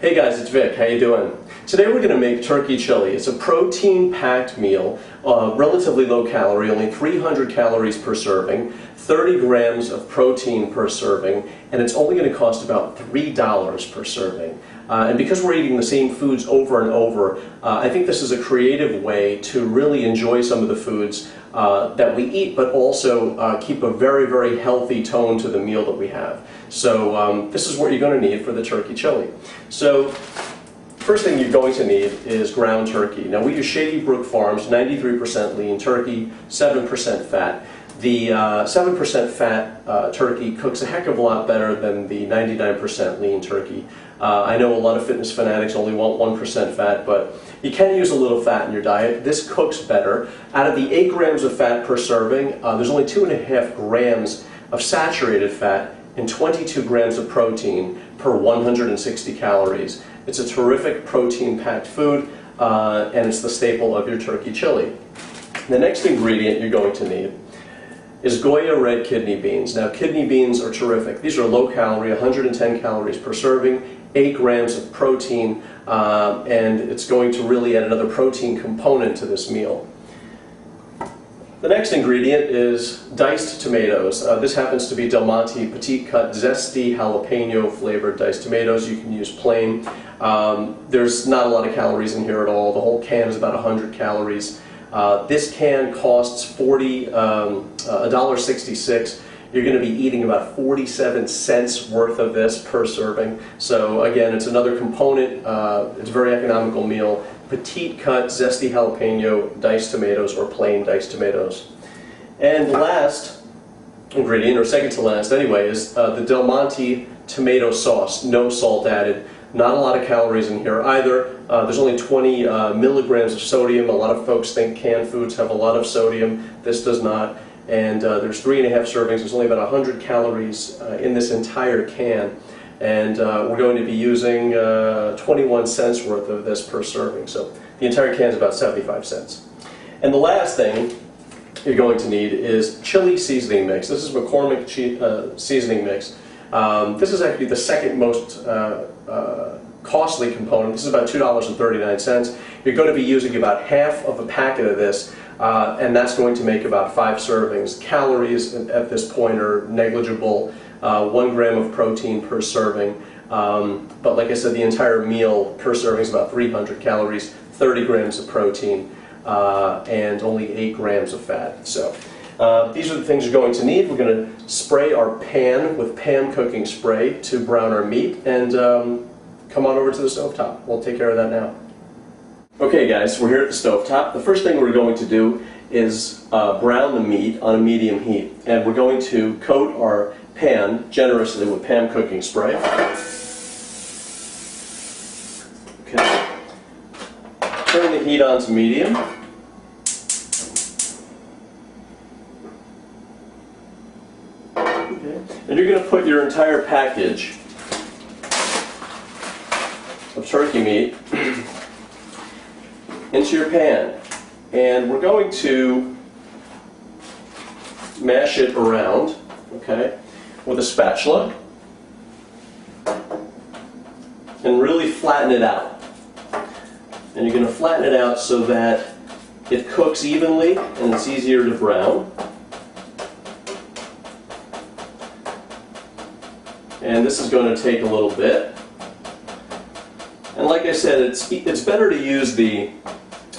Hey guys, it's Vic. How you doing? Today we're going to make turkey chili. It's a protein-packed meal, relatively low calorie, only 300 calories per serving, 30 grams of protein per serving, and it's only going to cost about $3 per serving. And because we're eating the same foods over and over, I think this is a creative way to really enjoy some of the foods that we eat, but also keep a very, very healthy tone to the meal that we have. So this is what you're going to need for the turkey chili. So first thing you're going to need is ground turkey. Now we use Shady Brook Farms, 93% lean turkey, 7% fat. The 7% fat turkey cooks a heck of a lot better than the 99% lean turkey. I know a lot of fitness fanatics only want 1% fat, but you can use a little fat in your diet. This cooks better. Out of the 8 grams of fat per serving, there's only 2.5 grams of saturated fat and 22 grams of protein per 160 calories. It's a terrific protein-packed food, and it's the staple of your turkey chili. The next ingredient you're going to need is Goya red kidney beans. Now, kidney beans are terrific. These are low-calorie, 110 calories per serving, 8 grams of protein, and it's going to really add another protein component to this meal. The next ingredient is diced tomatoes. This happens to be Del Monte Petite Cut Zesty Jalapeno flavored diced tomatoes. You can use plain. There's not a lot of calories in here at all. The whole can is about 100 calories. This can costs $1.66. You're going to be eating about 47 cents worth of this per serving. So again, it's another component. It's a very economical meal. Petite cut zesty jalapeno diced tomatoes, or plain diced tomatoes. And the last ingredient, or second to last anyway, is the Del Monte tomato sauce. No salt added. Not a lot of calories in here either. There's only 20 milligrams of sodium. A lot of folks think canned foods have a lot of sodium. This does not. And there's 3.5 servings. There's only about 100 calories in this entire can. And we're going to be using 21 cents worth of this per serving. So the entire can is about 75 cents. And the last thing you're going to need is chili seasoning mix. This is McCormick seasoning mix. This is actually the second most costly component. This is about $2.39. You're going to be using about half of a packet of this, and that's going to make about 5 servings. Calories at this point are negligible. 1 gram of protein per serving. But like I said, the entire meal per serving is about 300 calories, 30 grams of protein, and only 8 grams of fat. So these are the things you're going to need. We're going to spray our pan with pan cooking spray to brown our meat, and come on over to the stovetop. We'll take care of that now. Okay guys, we're here at the stovetop. The first thing we're going to do is brown the meat on a medium heat, and we're going to coat our pan generously with pan cooking spray. Okay. Turn the heat on to medium. Okay. And you're going to put your entire package of turkey meat into your pan, and we're going to mash it around, okay, with a spatula, and really flatten it out. And you're going to flatten it out so that it cooks evenly and it's easier to brown. And this is going to take a little bit. And like I said, it's better to use the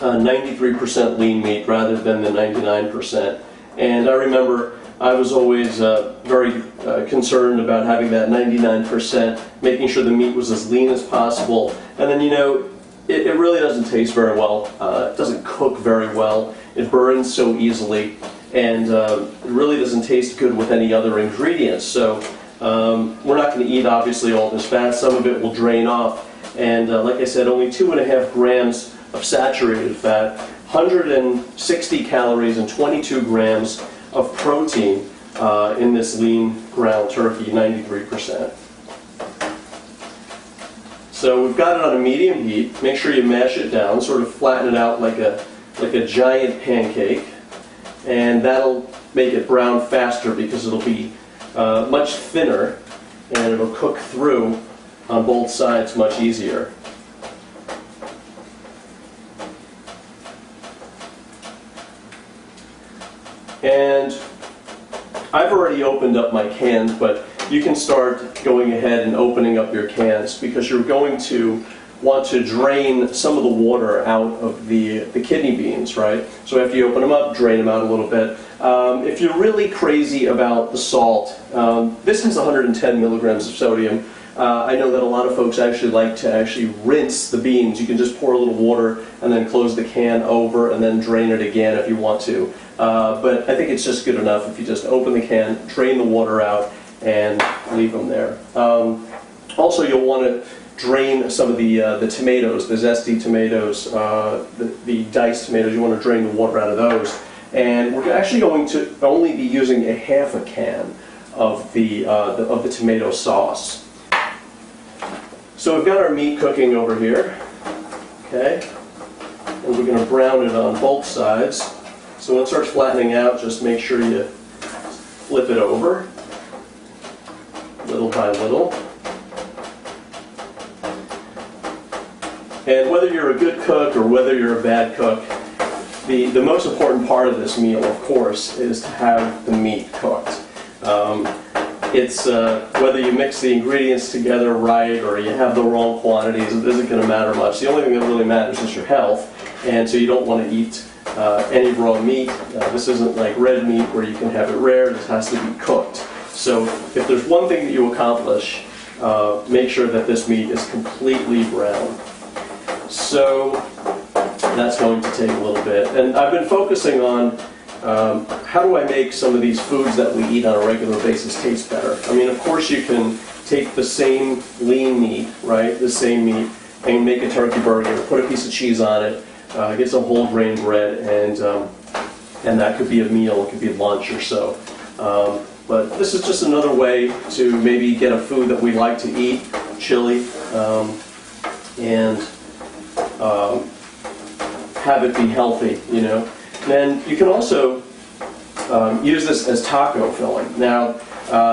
93% lean meat rather than the 99%. And I remember I was always very concerned about having that 99%, making sure the meat was as lean as possible. And then, you know, it really doesn't taste very well. It doesn't cook very well. It burns so easily, and it really doesn't taste good with any other ingredients. So we're not going to eat, obviously, all this fat. Some of it will drain off. And like I said, only 2.5 grams of saturated fat, 160 calories, and 22 grams of protein in this lean ground turkey, 93%. So we've got it on a medium heat. Make sure you mash it down, sort of flatten it out like a giant pancake, and that'll make it brown faster because it'll be much thinner, and it'll cook through on both sides much easier. And I've already opened up my cans, but you can start going ahead and opening up your cans because you're going to want to drain some of the water out of the kidney beans, right? So after you open them up, drain them out a little bit. If you're really crazy about the salt, this has 110 milligrams of sodium. I know that a lot of folks actually like to rinse the beans. You can just pour a little water and then close the can over and then drain it again if you want to. But I think it's just good enough if you just open the can, drain the water out, and leave them there. Also, you'll want to drain some of the tomatoes, the zesty tomatoes, the diced tomatoes. You want to drain the water out of those. And we're actually going to only be using a half a can of the tomato sauce. So we've got our meat cooking over here, okay? And we're going to brown it on both sides. So when it starts flattening out, just make sure you flip it over, little by little. And whether you're a good cook or whether you're a bad cook, the most important part of this meal, of course, is to have the meat cooked. It's whether you mix the ingredients together right or you have the wrong quantities, it isn't going to matter much. The only thing that really matters is your health, and so you don't want to eat any raw meat. This isn't like red meat where you can have it rare. This has to be cooked. So if there's one thing that you accomplish, make sure that this meat is completely brown. So that's going to take a little bit. And I've been focusing on how do I make some of these foods that we eat on a regular basis taste better? I mean, of course you can take the same lean meat, right, the same meat, and make a turkey burger, put a piece of cheese on it, get some whole grain bread, and that could be a meal, it could be lunch or so. But this is just another way to maybe get a food that we like to eat, chili, and have it be healthy, you know. And you can also use this as taco filling. Now,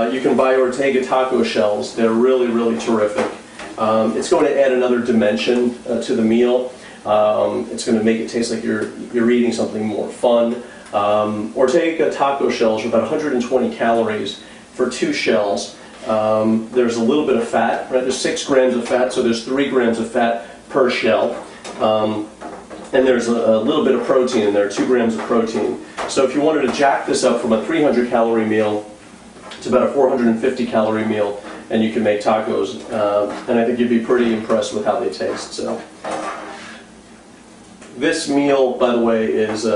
you can buy Ortega taco shells. They're really, really terrific. It's going to add another dimension to the meal. It's going to make it taste like you're eating something more fun. Ortega taco shells are about 120 calories for 2 shells. There's a little bit of fat, right? There's 6 grams of fat, so there's 3 grams of fat per shell. And there's a little bit of protein in there, 2 grams of protein. So if you wanted to jack this up from a 300 calorie meal to about a 450 calorie meal, and you can make tacos, and I think you'd be pretty impressed with how they taste. So this meal, by the way, is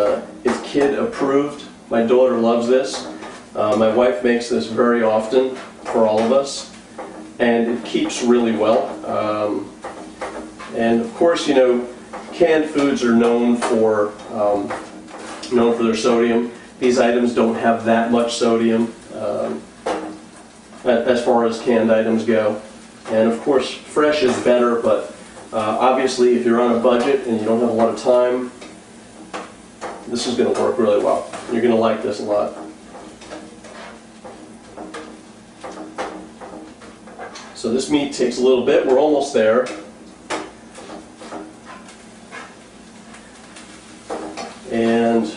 kid approved. My daughter loves this. My wife makes this very often for all of us, and it keeps really well. And of course, you know, canned foods are known for their sodium. These items don't have that much sodium as far as canned items go. And of course, fresh is better, but obviously if you're on a budget and you don't have a lot of time, this is going to work really well. You're going to like this a lot. So this meat takes a little bit. We're almost there. And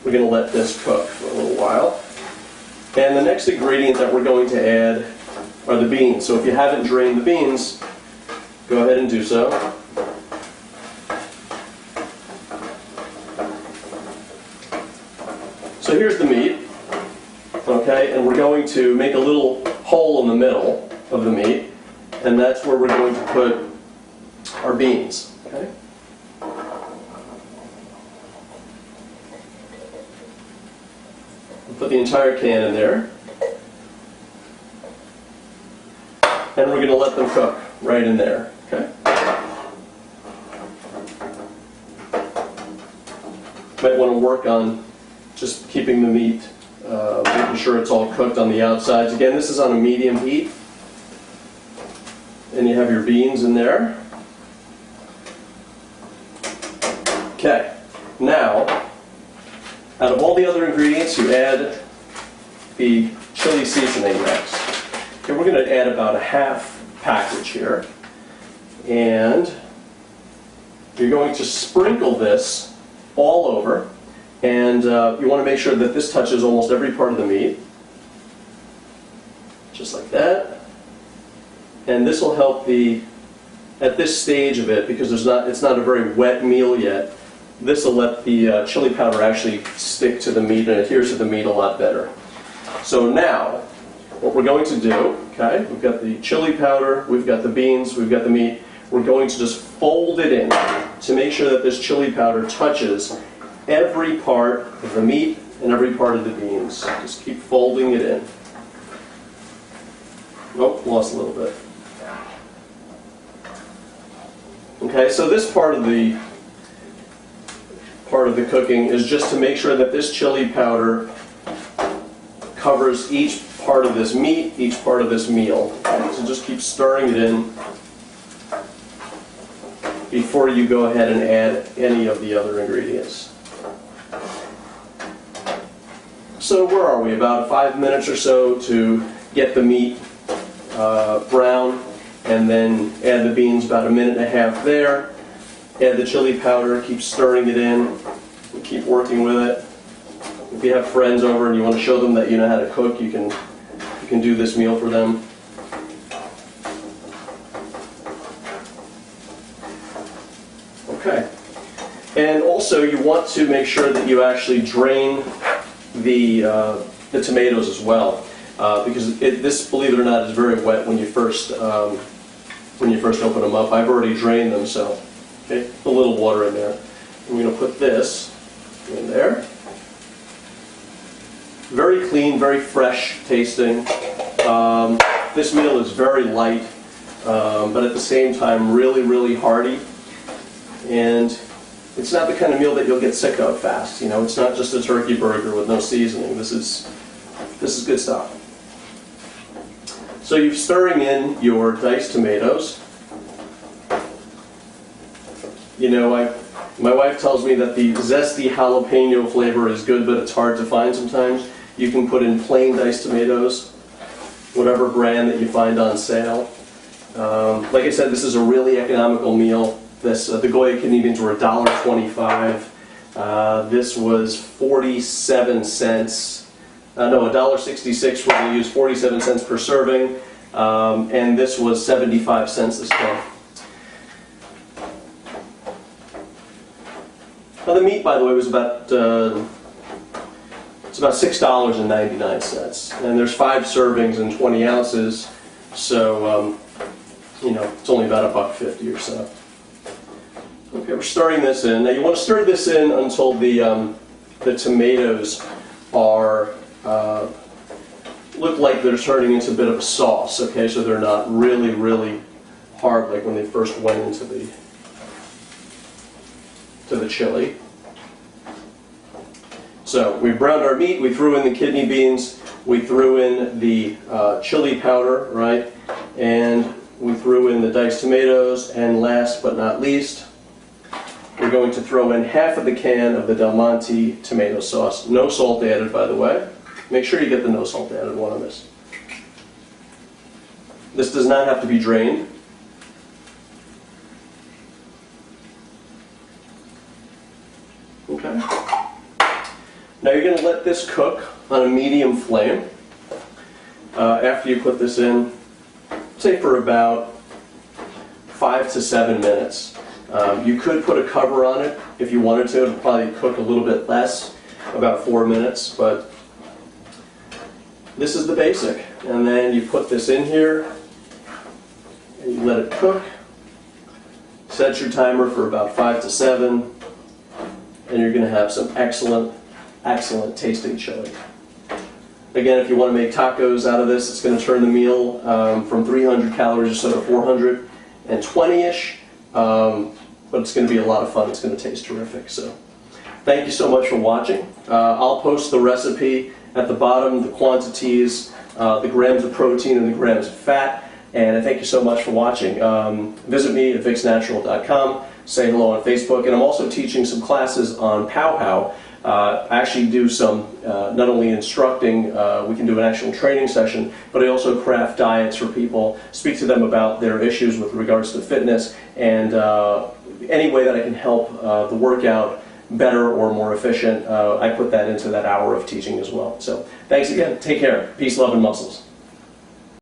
we're going to let this cook for a little while. And the next ingredient that we're going to add are the beans. So if you haven't drained the beans, go ahead and do so. So here's the meat, okay, and we're going to make a little hole in the middle of the meat, and that's where we're going to put our beans, okay? Put the entire can in there, and we're going to let them cook right in there, okay? Might want to work on just keeping the meat, making sure it's all cooked on the outsides. Again, this is on a medium heat, and you have your beans in there. Okay, now, out of all the other ingredients, you add the chili seasoning next. Okay, we're going to add about a half package here. And you're going to sprinkle this all over. And you want to make sure that this touches almost every part of the meat. Just like that. And this will help at this stage of it, because it's not a very wet meal yet, this will let the chili powder actually stick to the meat and adhere to the meat a lot better. So now, what we're going to do, okay, we've got the chili powder, we've got the beans, we've got the meat, we're going to just fold it in to make sure that this chili powder touches every part of the meat and every part of the beans. Just keep folding it in. Oh, lost a little bit. Okay, so this part of the cooking is just to make sure that this chili powder covers each part of this meat, each part of this meal. So just keep stirring it in before you go ahead and add any of the other ingredients. So where are we? About 5 minutes or so to get the meat brown, and then add the beans about 1.5 minutes there. Add the chili powder, keep stirring it in, keep working with it. If you have friends over and you want to show them that you know how to cook, you can do this meal for them. Okay. And also you want to make sure that you actually drain the tomatoes as well, because this, believe it or not, is very wet when you first open them up. I've already drained them, so okay, a little water in there. I'm going to put this in there. Very clean, very fresh tasting. This meal is very light, but at the same time really, really hearty. And it's not the kind of meal that you'll get sick of fast. You know, it's not just a turkey burger with no seasoning. This is good stuff. So you're stirring in your diced tomatoes. You know, my wife tells me that the zesty jalapeno flavor is good, but it's hard to find sometimes. You can put in plain diced tomatoes, whatever brand that you find on sale. Like I said, this is a really economical meal. The Goya kidney beans were $1.25. This was 47 cents. No, $1.66. We're going to use 47 cents per serving. And this was 75 cents this time. Now the meat, by the way, was about it's about $6.99, and there's 5 servings and 20 ounces, so you know, it's only about $1.50 or so. Okay, we're stirring this in. Now you want to stir this in until the tomatoes are look like they're turning into a bit of a sauce. Okay, so they're not really, really hard like when they first went into the chili. So we browned our meat, we threw in the kidney beans, we threw in the chili powder, right? And we threw in the diced tomatoes, and last but not least, we're going to throw in half of the can of the Del Monte tomato sauce. No salt added, by the way. Make sure you get the no salt added one on this. This does not have to be drained. Okay. Now you're going to let this cook on a medium flame after you put this in, say for about 5 to 7 minutes. You could put a cover on it if you wanted to. It would probably cook a little bit less, about 4 minutes, but this is the basic. And then you put this in here and you let it cook. Set your timer for about 5 to 7. And you're going to have some excellent, excellent tasting chili. Again, if you want to make tacos out of this, it's going to turn the meal from 300 calories or so to 420-ish. But it's going to be a lot of fun. It's going to taste terrific. So, thank you so much for watching. I'll post the recipe at the bottom, the quantities, the grams of protein and the grams of fat. And I thank you so much for watching. Visit me at vicsnatural.com. Say hello on Facebook, and I'm also teaching some classes on Pow How. I actually do some, not only instructing, we can do an actual training session, but I also craft diets for people, speak to them about their issues with regards to fitness, and any way that I can help the workout better or more efficient, I put that into that hour of teaching as well. So thanks again. Take care. Peace, love, and muscles.